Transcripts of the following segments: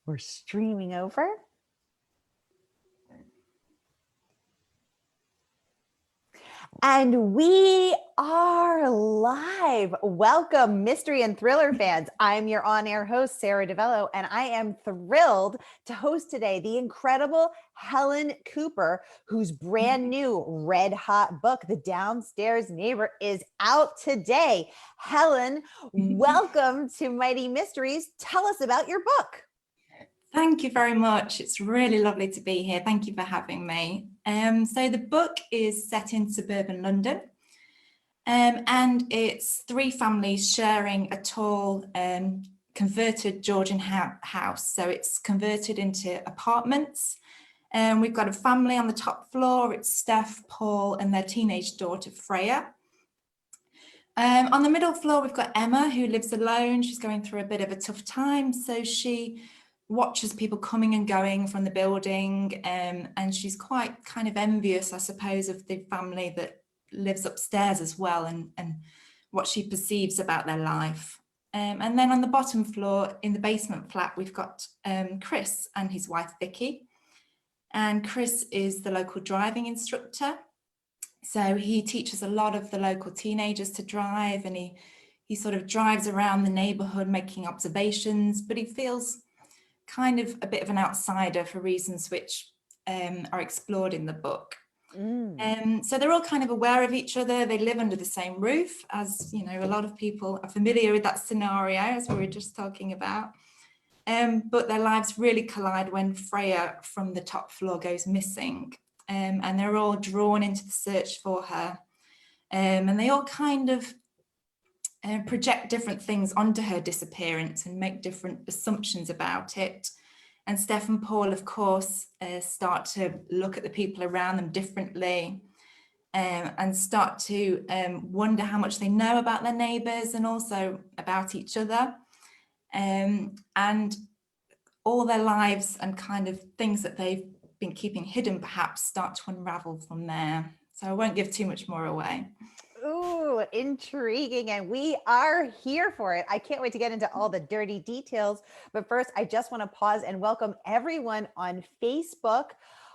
We're streaming over. And we are live. Welcome, mystery and thriller fans. I'm your on-air host, Sara DiVello, and I am thrilled to host today the incredible Helen Cooper, whose brand new red hot book, The Downstairs Neighbor, is out today. Helen, welcome to Mighty Mysteries. Tell us about your book. Thank you very much. It's really lovely to be here. Thank you for having me. So the book is set in suburban London, and it's three families sharing a tall converted Georgian house. So it's converted into apartments. We've got a family on the top floor. It's Steph, Paul, and their teenage daughter, Freya. On the middle floor, we've got Emma, who lives alone. She's going through a bit of a tough time. So she watches people coming and going from the building, and she's quite kind of envious, I suppose, of the family that lives upstairs as well, and what she perceives about their life. And then on the bottom floor, in the basement flat, we've got Chris and his wife Vicky. And Chris is the local driving instructor. So he teaches a lot of the local teenagers to drive, and he sort of drives around the neighborhood making observations, but he feels kind of a bit of an outsider for reasons which are explored in the book. So they're all kind of aware of each other. They live under the same roof, as you know, a lot of people are familiar with that scenario, as we were just talking about. But their lives really collide when Freya from the top floor goes missing, and they're all drawn into the search for her. And they all kind of project different things onto her disappearance and make different assumptions about it. And Steph and Paul, of course, start to look at the people around them differently, and start to wonder how much they know about their neighbours and also about each other. And all their lives and kind of things that they've been keeping hidden perhaps start to unravel from there. So I won't give too much more away. Ooh, intriguing. And we are here for it. I can't wait to get into all the dirty details. But first, I just want to pause and welcome everyone on Facebook.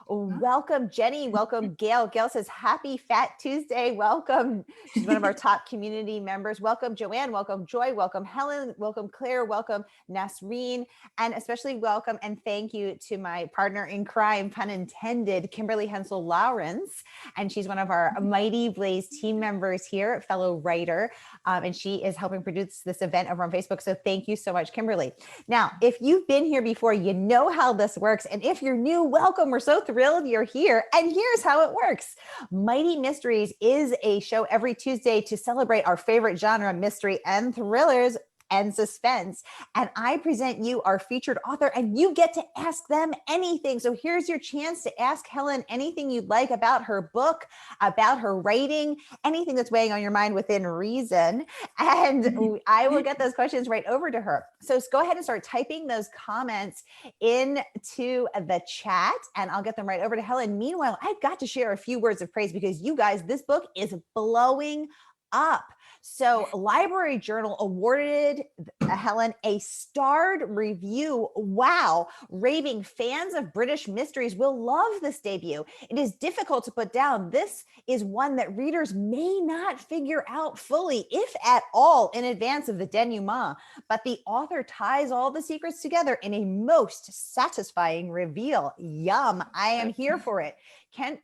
Welcome, Jenny. Welcome, Gail. Gail says, happy Fat Tuesday. Welcome. She's one of our top community members. Welcome, Joanne. Welcome, Joy. Welcome, Helen. Welcome, Claire. Welcome, Nasreen. And especially welcome and thank you to my partner in crime, pun intended, Kimberly Hensel Lawrence. And she's one of our Mighty Blaze team members here, fellow writer. And she is helping produce this event over on Facebook. So thank you so much, Kimberly. Now, if you've been here before, you know how this works. And if you're new, welcome. We're so thrilled you're here. And here's how it works. Mighty Mysteries is a show every Tuesday to celebrate our favorite genre, mystery and thrillers and suspense. And I present you our featured author, and you get to ask them anything. So here's your chance to ask Helen anything you'd like about her book, about her writing, anything that's weighing on your mind within reason. And I will get those questions right over to her. So go ahead and start typing those comments into the chat, and I'll get them right over to Helen. Meanwhile, I've got to share a few words of praise because you guys, this book is blowing up. So Library Journal awarded Helen a starred review. Wow. Raving fans of British mysteries will love this debut. It is difficult to put down. This is one that readers may not figure out fully, if at all, in advance of the denouement. But the author ties all the secrets together in a most satisfying reveal. Yum. I am here for it.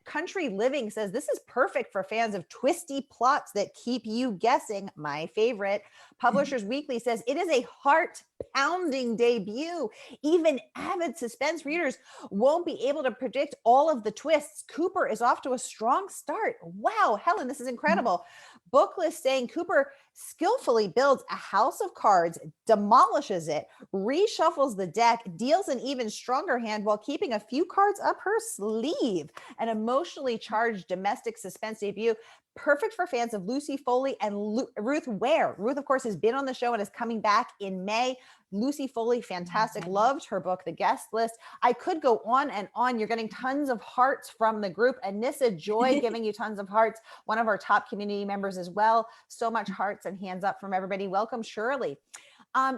Country Living says this is perfect for fans of twisty plots that keep you guessing. My favorite. Publishers Weekly says it is a heart-pounding debut. Even avid suspense readers won't be able to predict all of the twists. Cooper is off to a strong start. Wow, Helen, this is incredible. Booklist saying Cooper skillfully builds a house of cards, demolishes it, reshuffles the deck, deals an even stronger hand while keeping a few cards up her sleeve. An emotionally charged domestic suspense debut, perfect for fans of Lucy Foley and Ruth Ware. Ruth, of course, has been on the show and is coming back in May. Lucy Foley, fantastic. Loved her book, The Guest List. I could go on and on. You're getting tons of hearts from the group. Anissa Joy giving you tons of hearts. One of our top community members as well. So much hearts and hands up from everybody. Welcome, Shirley.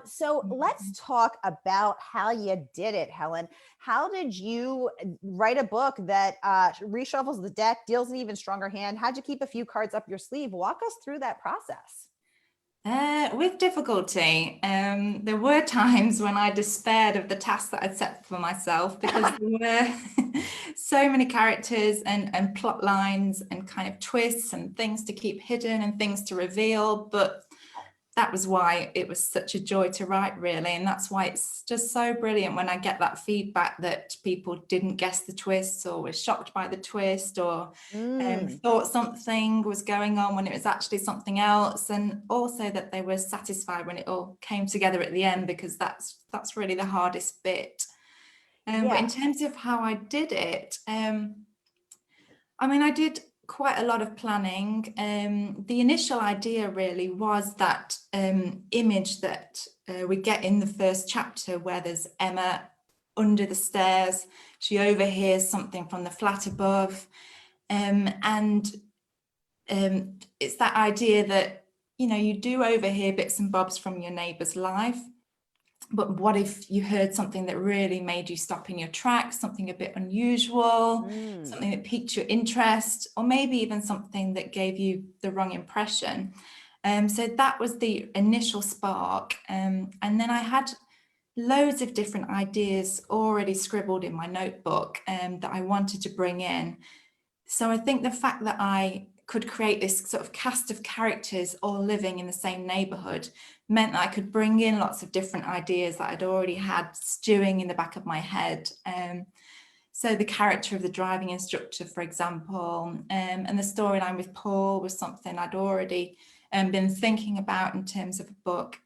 So let's talk about how you did it, Helen. How did you write a book that reshuffles the deck, deals an even stronger hand? How'd you keep a few cards up your sleeve? Walk us through that process. With difficulty. There were times when I despaired of the task that I'd set for myself because there were so many characters and plot lines and kind of twists and things to keep hidden and things to reveal. But that was why it was such a joy to write, really. And that's why it's just so brilliant when I get that feedback that people didn't guess the twist or were shocked by the twist or thought something was going on when it was actually something else. And also that they were satisfied when it all came together at the end, because that's really the hardest bit. But in terms of how I did it, I mean, I did quite a lot of planning. The initial idea really was that image that we get in the first chapter where there's Emma under the stairs. She overhears something from the flat above. And it's that idea that, you know, you do overhear bits and bobs from your neighbour's life. But what if you heard something that really made you stop in your tracks, something a bit unusual, something that piqued your interest, or maybe even something that gave you the wrong impression? So that was the initial spark. And then I had loads of different ideas already scribbled in my notebook that I wanted to bring in. So I think the fact that I could create this sort of cast of characters all living in the same neighborhood meant that I could bring in lots of different ideas that I'd already had stewing in the back of my head. So the character of the driving instructor, for example, and the storyline with Paul was something I'd already been thinking about in terms of a book.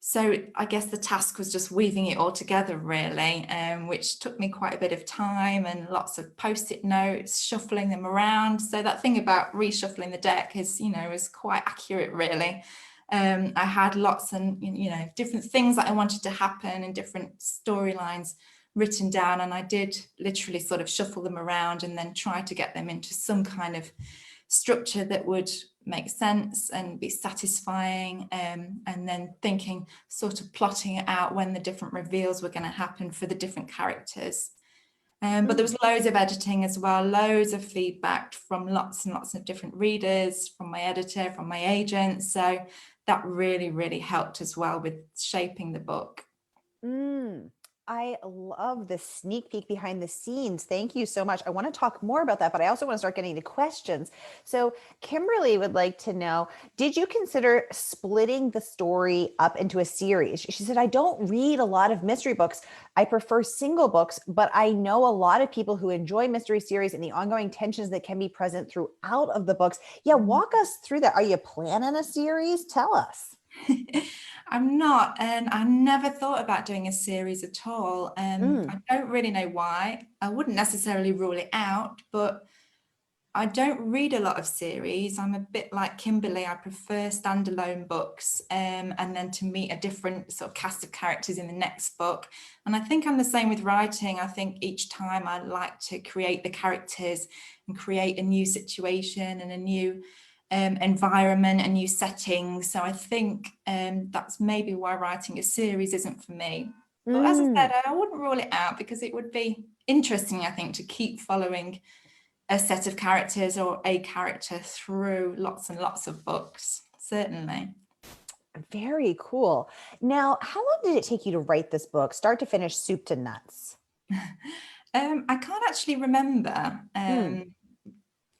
So I guess the task was just weaving it all together, really, which took me quite a bit of time and lots of post-it notes, shuffling them around. So that thing about reshuffling the deck is, you know, is quite accurate, really. I had lots and, you know, different things that I wanted to happen and different storylines written down. And I did literally sort of shuffle them around and then try to get them into some kind of structure that would make sense and be satisfying, and then thinking, sort of plotting it out when the different reveals were going to happen for the different characters. But there was loads of editing as well, loads of feedback from lots and lots of different readers, from my editor, from my agent. So that really, really helped as well with shaping the book. I love the sneak peek behind the scenes. Thank you so much. I want to talk more about that, but I also want to start getting to questions. So Kimberly would like to know, did you consider splitting the story up into a series? She said, I don't read a lot of mystery books. I prefer single books, but I know a lot of people who enjoy mystery series and the ongoing tensions that can be present throughout of the books. Yeah, walk us through that. Are you planning a series? Tell us. I'm not, and I never thought about doing a series at all. I don't really know why. I wouldn't necessarily rule it out, but I don't read a lot of series. I'm a bit like Kimberly. I prefer standalone books, and then to meet a different sort of cast of characters in the next book. And I think I'm the same with writing. I think each time I like to create the characters and create a new situation and a new environment, a new setting. So I think that's maybe why writing a series isn't for me. But as I said, I wouldn't rule it out because it would be interesting, I think, to keep following a set of characters or a character through lots and lots of books, certainly. Very cool. Now, how long did it take you to write this book, start to finish, soup to nuts? I can't actually remember.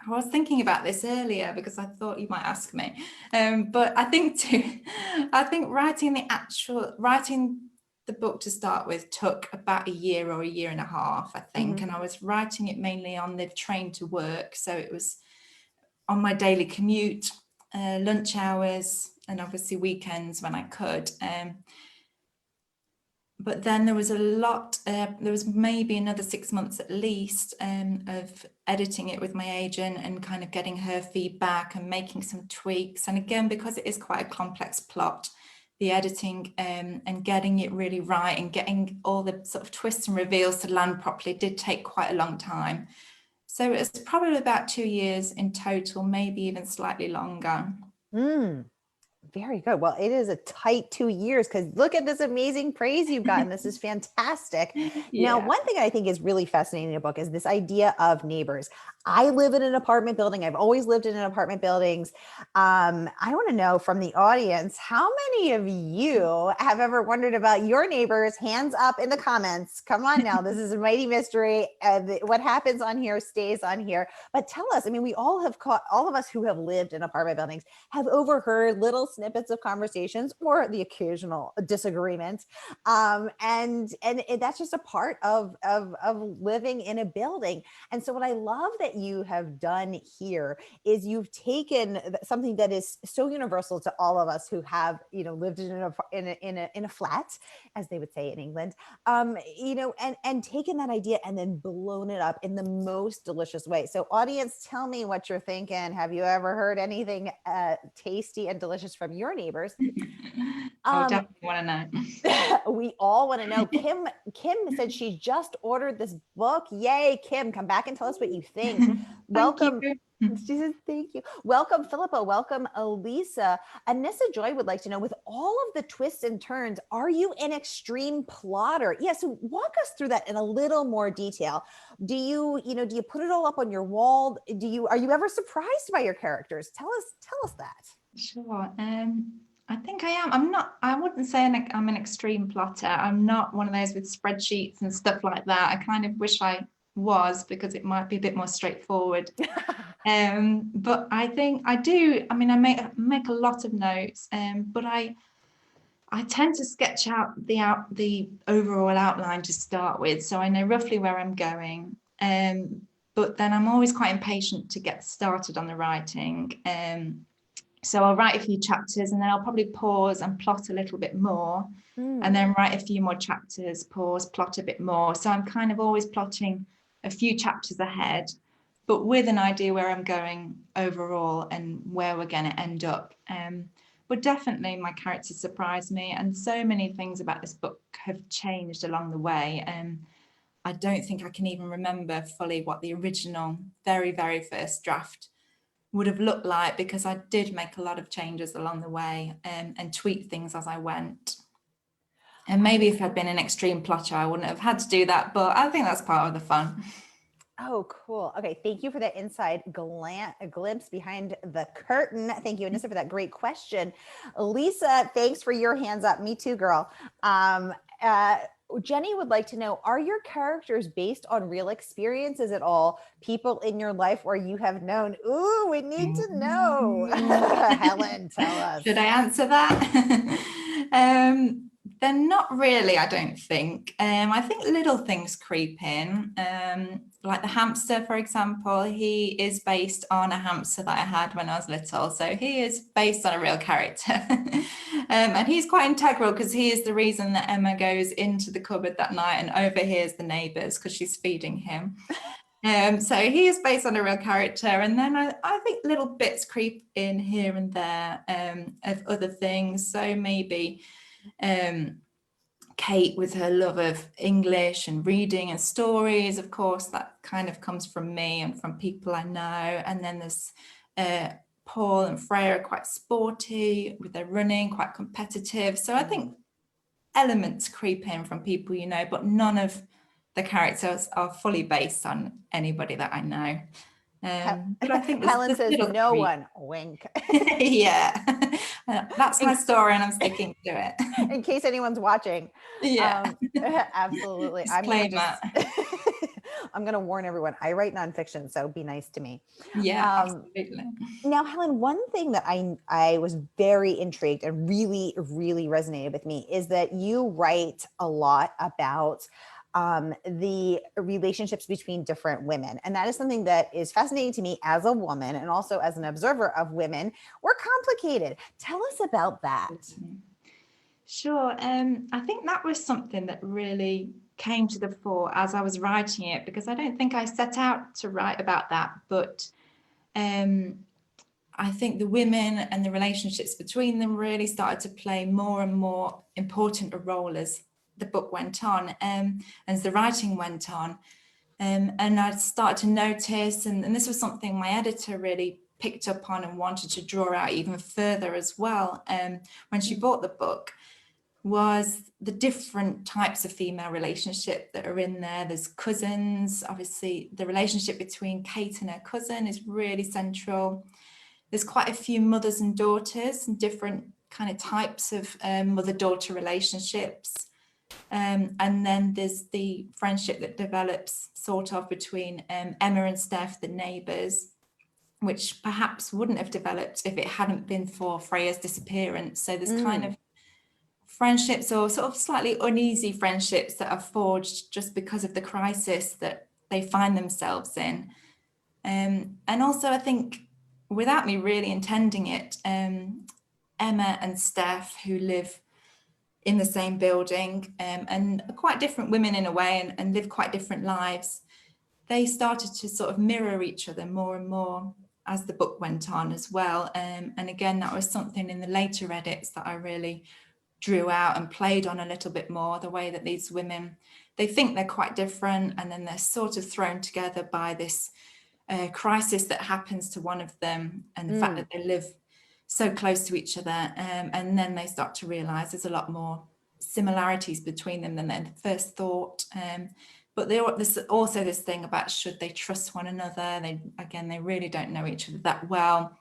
I was thinking about this earlier because I thought you might ask me. But I think writing the book to start with took about a year or a year and a half, I think. And I was writing it mainly on the train to work. So it was on my daily commute, lunch hours, and obviously weekends when I could. But then there was there was maybe another 6 months at least of editing it with my agent and kind of getting her feedback and making some tweaks. And again, because it is quite a complex plot, the editing and getting it really right and getting all the sort of twists and reveals to land properly did take quite a long time. So it was probably about 2 years in total, maybe even slightly longer. Very good. Well, it is a tight 2 years because look at this amazing praise you've gotten. This is fantastic. Now, Yeah. one thing I think is really fascinating in the book is this idea of neighbors. I live in an apartment building. I've always lived in apartment buildings. I want to know from the audience, how many of you have ever wondered about your neighbors? Hands up in the comments. Come on now. This is a mighty mystery. What happens on here stays on here. But tell us, I mean, we all have caught, all of us who have lived in apartment buildings have overheard little snippets of conversations or the occasional disagreement. That's just a part of living in a building. And so what I love that you have done here is you've taken something that is so universal to all of us who have, lived in a flat, as they would say in England, and taken that idea and then blown it up in the most delicious way. So audience, tell me what you're thinking. Have you ever heard anything tasty and delicious from your neighbors? I definitely want to know. We all want to know. Kim said she just ordered this book. Yay, Kim, come back and tell us what you think. Welcome. She says, thank you. Welcome, Philippa. Welcome, Elisa. Anissa Joy would like to know, with all of the twists and turns, are you an extreme plotter? Yeah, so walk us through that in a little more detail. Do you put it all up on your wall? Are you ever surprised by your characters? Tell us that. Sure. I think I am. I wouldn't say I'm an extreme plotter. I'm not one of those with spreadsheets and stuff like that. I kind of wish I was, because it might be a bit more straightforward. But I think I do. I mean, I make a lot of notes, but I tend to sketch out the overall outline to start with, so I know roughly where I'm going. But then I'm always quite impatient to get started on the writing. So I'll write a few chapters and then I'll probably pause and plot a little bit more, and then write a few more chapters, pause, plot a bit more. So I'm kind of always plotting a few chapters ahead, but with an idea where I'm going overall and where we're going to end up. But definitely my characters surprised me, and so many things about this book have changed along the way. I don't think I can even remember fully what the original, very, very first draft would have looked like, because I did make a lot of changes along the way, and tweak things as I went. And maybe if I'd been an extreme plotter, I wouldn't have had to do that, but I think that's part of the fun. Oh, cool. Okay. Thank you for that inside glimpse behind the curtain. Thank you, Anissa, for that great question. Lisa, thanks for your hands up. Me too, girl. Jenny would like to know, are your characters based on real experiences at all? People in your life where you have known? Ooh, we need to know. Helen, tell us. Should I answer that? They're not really, I don't think. I think little things creep in. Like the hamster, for example, he is based on a hamster that I had when I was little. So he is based on a real character. And he's quite integral, because he is the reason that Emma goes into the cupboard that night and overhears the neighbours because she's feeding him. So he is based on a real character. And then I think little bits creep in here and there of other things. So maybe Kate, with her love of English and reading and stories, of course, that kind of comes from me and from people I know. And then there's Paul and Freya are quite sporty with their running, quite competitive. So I think elements creep in from people you know, but none of the characters are fully based on anybody that I know. But I think Helen says no creep. one. Wink. Yeah, that's my story, and I'm sticking to it. In case anyone's watching. Yeah, absolutely. I'm gonna warn everyone. I write nonfiction, so be nice to me. Yeah, absolutely. Now, Helen, one thing that I was very intrigued and really, really resonated with me is that you write a lot about the relationships between different women. And that is something that is fascinating to me as a woman and also as an observer of women. We're complicated. Tell us about that. Sure. I think that was something that really came to the fore as I was writing it, because I don't think I set out to write about that, but I think the women and the relationships between them really started to play more and more important a role as the book went on, as the writing went on. And I started to notice, and this was something my editor really picked up on and wanted to draw out even further as well when she bought the book was the different types of female relationship that are in there. There's cousins, obviously the relationship between Kate and her cousin is really central. There's quite a few mothers and daughters and different kind of types of mother-daughter relationships. And then there's the friendship that develops sort of between Emma and Steph, the neighbours, which perhaps wouldn't have developed if it hadn't been for Freya's disappearance. So there's kind of friendships or sort of slightly uneasy friendships that are forged just because of the crisis that they find themselves in. And also I think, without me really intending it, Emma and Steph, who live in the same building and are quite different women in a way and live quite different lives, they started to sort of mirror each other more and more as the book went on as well. And again, that was something in the later edits that I really drew out and played on a little bit more, the way that these women, they think they're quite different and then they're sort of thrown together by this crisis that happens to one of them, and the fact that they live so close to each other, and then they start to realize there's a lot more similarities between them than they first thought. But there's also this thing about, should they trust one another? They really don't know each other that well,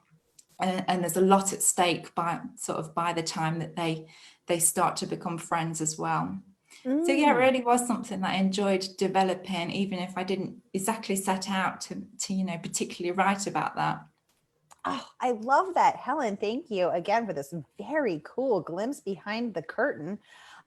and there's a lot at stake by the time that they start to become friends as well. So yeah, it really was something that I enjoyed developing, even if I didn't exactly set out to particularly write about that. Oh, I love that, Helen. Thank you again for this very cool glimpse behind the curtain.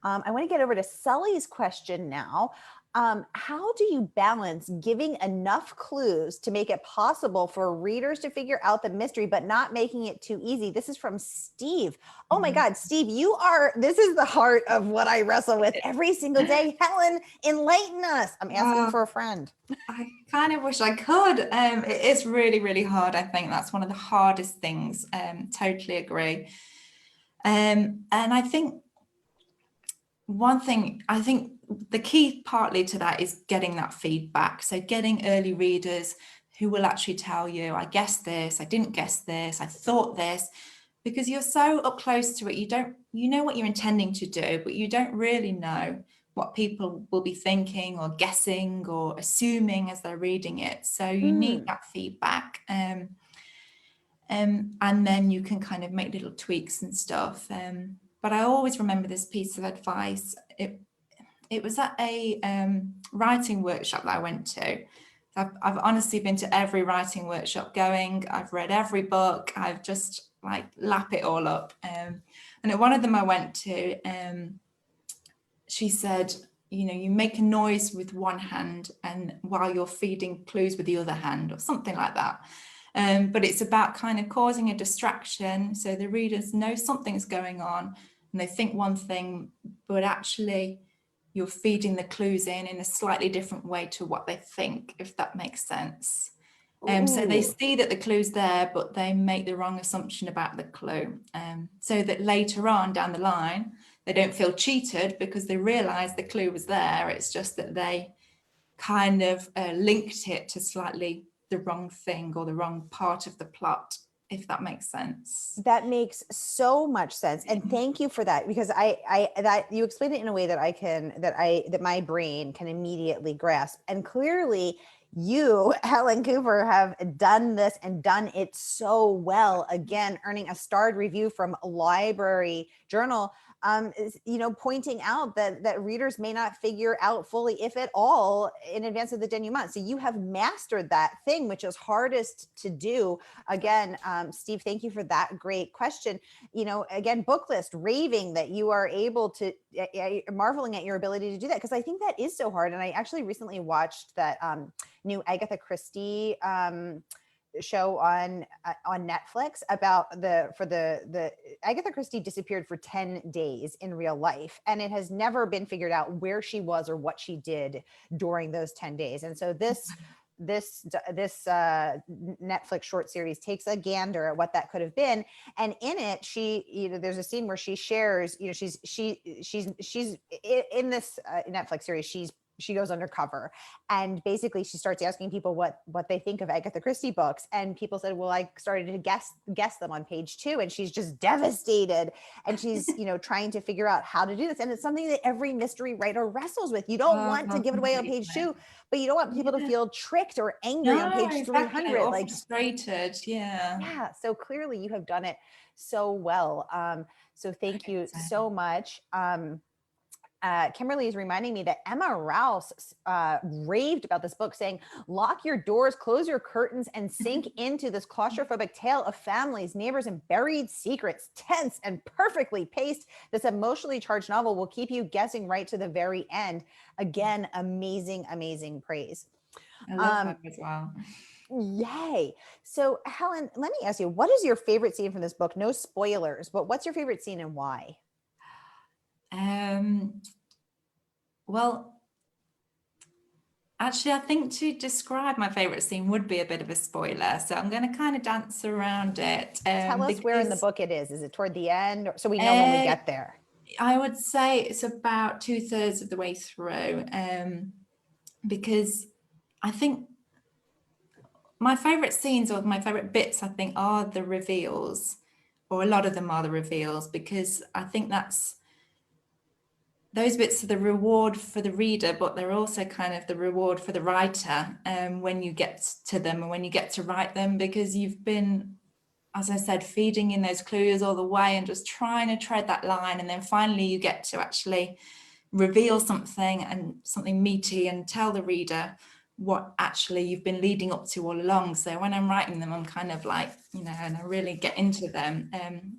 I want to get over to Sully's question now. How do you balance giving enough clues to make it possible for readers to figure out the mystery, but not making it too easy? This is from Steve. Oh my God, Steve, this is the heart of what I wrestle with every single day. Helen, enlighten us. I'm asking for a friend. I kind of wish I could. It is really, really hard. I think that's one of the hardest things. Totally agree. And I think the key partly to that is getting that feedback. So getting early readers who will actually tell you, I guessed this, I didn't guess this, I thought this, because you're so up close to it. You know what you're intending to do, but you don't really know what people will be thinking or guessing or assuming as they're reading it. So you need that feedback. And then you can kind of make little tweaks and stuff. But I always remember this piece of advice. It was at a writing workshop that I went to. I've honestly been to every writing workshop going. I've read every book. I've just lap it all up. And at one of them I went to, she said, you make a noise with one hand and while you're feeding clues with the other hand, or something like that. But it's about kind of causing a distraction so the readers know something's going on and they think one thing, but actually you're feeding the clues in a slightly different way to what they think, if that makes sense. So they see that the clue's there, but they make the wrong assumption about the clue. So that later on down the line, they don't feel cheated because they realize the clue was there. It's just that they kind of linked it to slightly the wrong thing or the wrong part of the plot, if that makes sense. That makes so much sense. And thank you for that, because that you explained it in a way that my brain can immediately grasp. And clearly you, Helen Cooper, have done this and done it so well. Again, earning a starred review from Library Journal, pointing out that readers may not figure out fully, if at all, in advance of the denouement. So you have mastered that thing, which is hardest to do. Again, Steve, thank you for that great question. Again, book list, raving that you are able to, marveling at your ability to do that, because I think that is so hard. And I actually recently watched that new Agatha Christie show on Netflix about the Agatha Christie disappeared for 10 days in real life, and it has never been figured out where she was or what she did during those 10 days. And so this Netflix short series takes a gander at what that could have been. And in it, she, there's a scene where she shares, she's in this Netflix series, she's she goes undercover, and basically she starts asking people what they think of Agatha Christie books, and people said, well, I started to guess them on page 2, and she's just devastated, and she's trying to figure out how to do this, and it's something that every mystery writer wrestles with. You don't want to give it away on page 2, but you don't want people to feel tricked or angry on page 300, or like frustrated. Yeah, so clearly you have done it so well. So thank you so much. Kimberly is reminding me that Emma Rouse raved about this book, saying, lock your doors, close your curtains, and sink into this claustrophobic tale of families, neighbors, and buried secrets. Tense and perfectly paced, this emotionally charged novel will keep you guessing right to the very end. Again, amazing, amazing praise. I love that as well. Yay. So Helen, let me ask you, what is your favorite scene from this book? No spoilers, but what's your favorite scene and why? Well, actually, I think to describe my favorite scene would be a bit of a spoiler, so I'm going to kind of dance around it. Tell us where in the book it is. Is it toward the end, so we know when we get there? I would say it's about 2/3 of the way through, because I think my favorite scenes or my favorite bits, I think, are the reveals, or a lot of them are the reveals, because I think those bits are the reward for the reader, but they're also kind of the reward for the writer when you get to them and when you get to write them, because you've been, as I said, feeding in those clues all the way and just trying to tread that line, and then finally you get to actually reveal something, and something meaty, and tell the reader what actually you've been leading up to all along. So when I'm writing them, I'm kind of like, and I really get into them,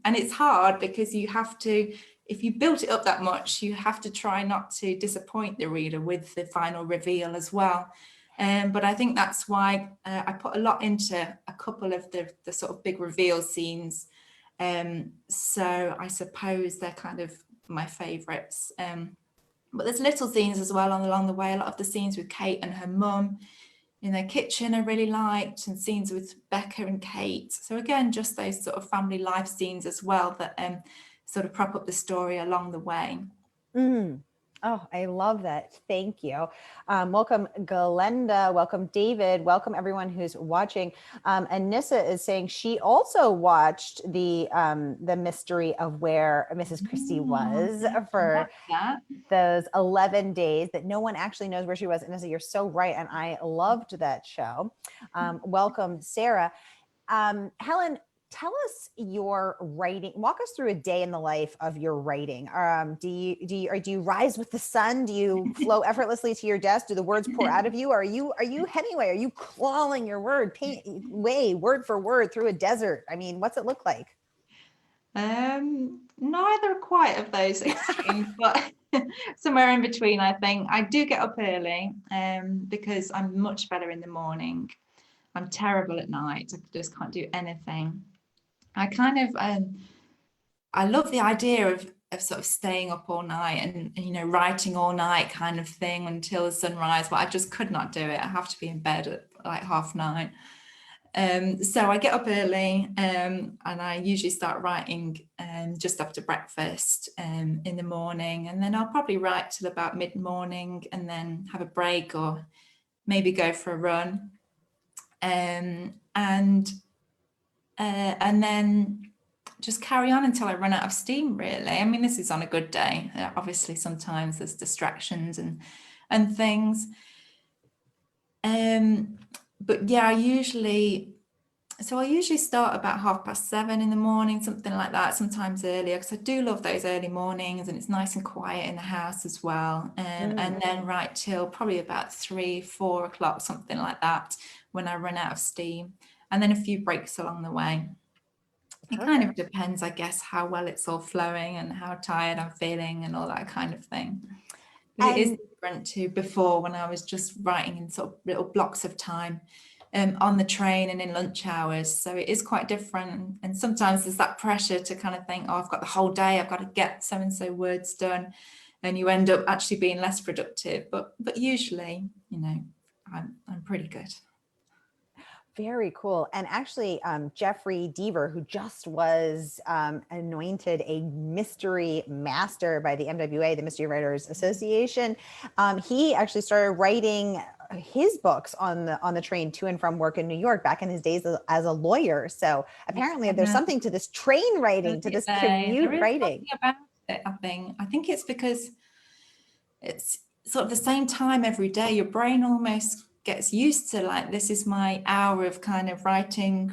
and it's hard because you have to, if you built it up that much, you have to try not to disappoint the reader with the final reveal as well. But I think that's why I put a lot into a couple of the sort of big reveal scenes. So I suppose they're kind of my favorites. But there's little scenes as well along the way. A lot of the scenes with Kate and her mum in their kitchen I really liked, and scenes with Becca and Kate. So again, just those sort of family life scenes as well that sort of prop up the story along the way. Oh, I love that. Thank you. Welcome, Glenda. Welcome, David. Welcome, everyone who's watching. And Nissa is saying she also watched the mystery of where Mrs. Christie was for those 11 days that no one actually knows where she was. And Nissa, you're so right. And I loved that show. Welcome, Sarah. Helen, tell us your writing. Walk us through a day in the life of your writing. Do you rise with the sun? Do you flow effortlessly to your desk? Do the words pour out of you? Are you Hemingway? Are you clawing your word word for word through a desert? I mean, what's it look like? Neither quite of those extremes, but somewhere in between. I think I do get up early because I'm much better in the morning. I'm terrible at night. I just can't do anything. I kind of I love the idea of sort of staying up all night and writing all night kind of thing until the sunrise, but I just could not do it. I have to be in bed at like 9:30. So I get up early and I usually start writing just after breakfast in the morning, and then I'll probably write till about mid-morning and then have a break or maybe go for a run, and then just carry on until I run out of steam, really. I mean, this is on a good day. Obviously, sometimes there's distractions and things. But yeah, I usually start about 7:30 in the morning, something like that, sometimes earlier, because I do love those early mornings and it's nice and quiet in the house as well. And then write till probably about 3-4 o'clock, something like that, when I run out of steam. And then a few breaks along the way. It kind of depends, I guess, how well it's all flowing and how tired I'm feeling and all that kind of thing. But it is different to before, when I was just writing in sort of little blocks of time on the train and in lunch hours. So it is quite different. And sometimes there's that pressure to kind of think, oh, I've got the whole day, I've got to get so-and-so words done. And you end up actually being less productive. But usually, I'm pretty good. Very cool. And actually, Jeffrey Deaver, who just was anointed a mystery master by the MWA, the Mystery Writers Association, he actually started writing his books on the train to and from work in New York back in his days as a lawyer. So apparently, there's something to this train writing, to this commute writing. About it, I think it's because it's sort of the same time every day. Your brain almost gets used to, like, this is my hour of kind of writing,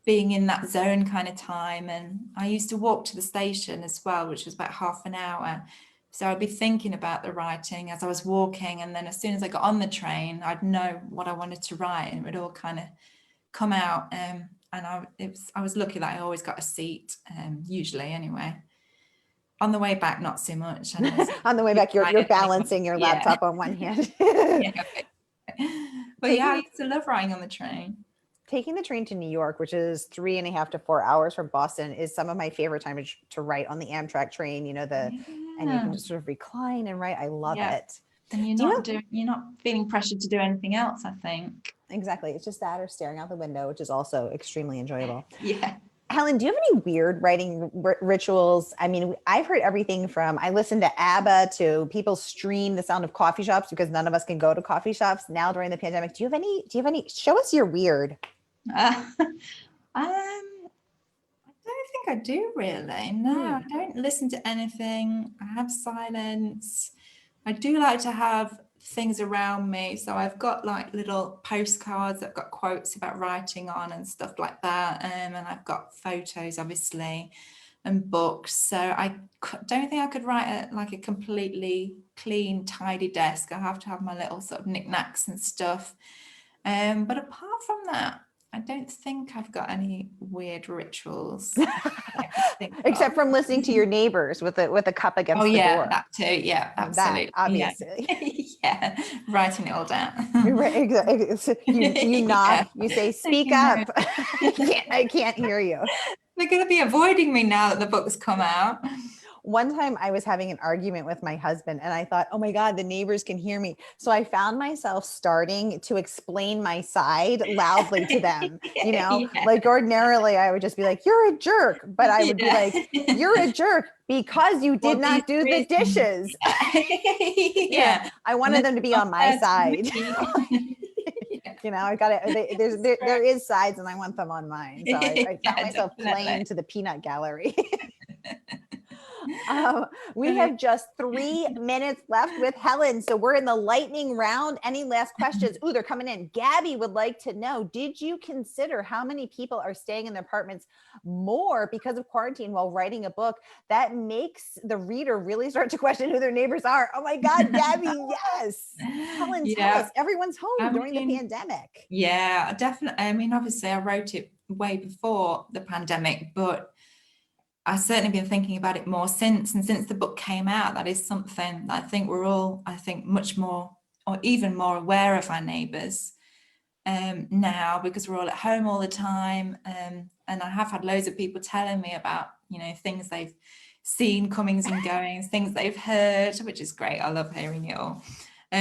being in that zone kind of time. And I used to walk to the station as well, which was about half an hour. So I'd be thinking about the writing as I was walking, and then as soon as I got on the train, I'd know what I wanted to write, and it would all kind of come out. And I was lucky that I always got a seat, usually anyway. On the way back, not so much. On the way back, you're balancing your laptop on one hand. But yeah, I used to love riding on the train. Taking the train to New York, which is 3.5 to 4 hours from Boston, is some of my favorite time to write on the Amtrak train. You know, and you can just sort of recline and write. I love it. And you're not feeling pressured to do anything else, I think. Exactly. It's just that, or staring out the window, which is also extremely enjoyable. Yeah. Helen, do you have any weird writing rituals? I mean, I've heard everything from, I listen to ABBA to people stream the sound of coffee shops because none of us can go to coffee shops now during the pandemic. Do you have any, show us your weird. I don't think I do really. No, I don't listen to anything. I have silence. I do like to have things around me. So I've got like little postcards that have got quotes about writing on and stuff like that. And I've got photos, obviously, and books. So I don't think I could write at like a completely clean, tidy desk. I have to have my little sort of knickknacks and stuff. But apart from that, I don't think I've got any weird rituals. Except from listening to your neighbors with a cup against the door. That too. Yeah, absolutely. That, obviously. Yeah, writing it all down. You knock, you say, speak up. I can't hear you. They're going to be avoiding me now that the book's come out. One time I was having an argument with my husband and I thought, oh my God, the neighbors can hear me. So I found myself starting to explain my side loudly to them, you know, like ordinarily I would just be like, you're a jerk. But I would be like, you're a jerk because you did not do the dishes. I wanted them to be on my side. You know, I got it. There is sides and I want them on mine. So I found myself playing to the peanut gallery. We have just 3 minutes left with Helen. So we're in the lightning round. Any last questions? Ooh, they're coming in. Gabby would like to know, did you consider how many people are staying in their apartments more because of quarantine while writing a book? That makes the reader really start to question who their neighbors are. Oh my God, Gabby, yes. Helen, tell us, everyone's home during the pandemic. Yeah, definitely. I mean, obviously I wrote it way before the pandemic, but I've certainly been thinking about it more since the book came out. That is something that I think we're all, much more or even more aware of our neighbours now, because we're all at home all the time. And I have had loads of people telling me about, you know, things they've seen, comings and goings, things they've heard, which is great. I love hearing it all.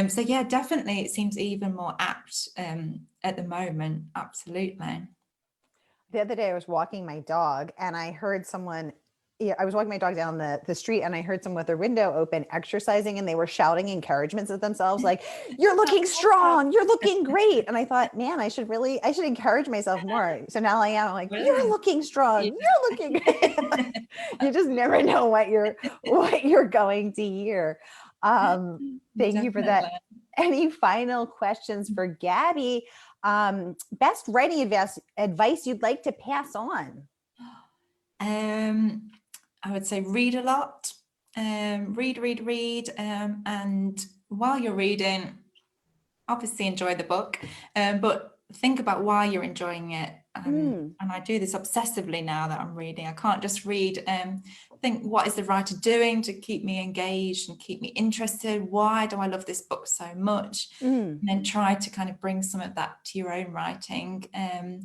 So yeah, definitely it seems even more apt at the moment. Absolutely. The other day I was walking my dog and I heard someone, I was walking my dog down the street and I heard someone with their window open exercising and they were shouting encouragements at themselves like, you're looking strong, you're looking great. And I thought, man, I should encourage myself more. So now I am like, you're looking strong, you're looking great. You just never know what you're going to hear. Thank you for that. Any final questions for Gabby? Best writing advice you'd like to pass on? I would say read a lot, read, and while you're reading, obviously enjoy the book, but think about why you're enjoying it. And I do this obsessively now that I'm reading. I can't just read, think, what is the writer doing to keep me engaged and keep me interested? Why do I love this book so much? And then try to kind of bring some of that to your own writing.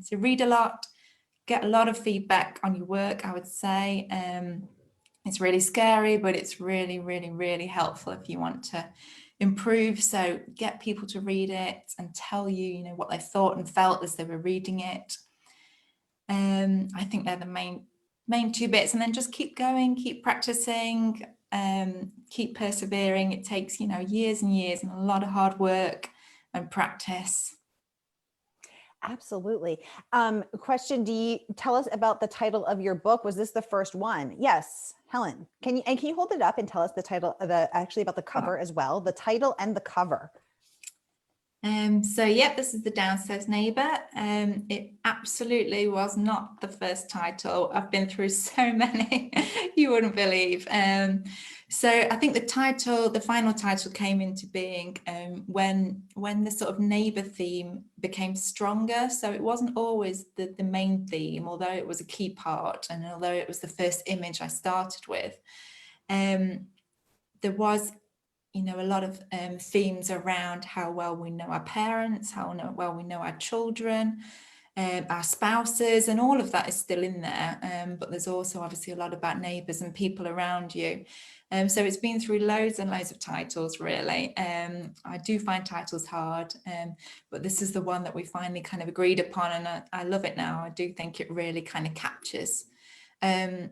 So read a lot, get a lot of feedback on your work, I would say. It's really scary, but it's really, really, really helpful if you want to improve. So get people to read it and tell you, you know, what they thought and felt as they were reading it. I think they're the main two bits, and then just keep going, keep practicing, keep persevering. It takes, you know, years and years and a lot of hard work and practice. Absolutely. Question, do you tell us about the title of your book? Was this the first one? Yes, Helen. Can you hold it up and tell us the title of actually about the cover as well, the title and the cover? So yeah, this is The Downstairs Neighbour. It absolutely was not the first title. I've been through so many you wouldn't believe. So I think the final title came into being when the sort of neighbour theme became stronger. So it wasn't always the main theme, although it was a key part, and although it was the first image I started with. There was, you know, a lot of themes around how well we know our parents, how well we know our children, our spouses, and all of that is still in there. But there's also obviously a lot about neighbours and people around you. So it's been through loads and loads of titles, really. I do find titles hard, but this is the one that we finally kind of agreed upon, and I love it now. I do think it really kind of captures a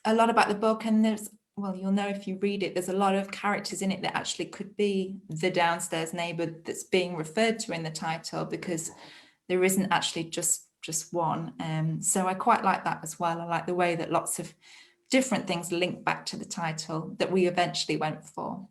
lot about the book, and well, you'll know if you read it, there's a lot of characters in it that actually could be the downstairs neighbour that's being referred to in the title, because there isn't actually just one. So I quite like that as well. I like the way that lots of different things link back to the title that we eventually went for.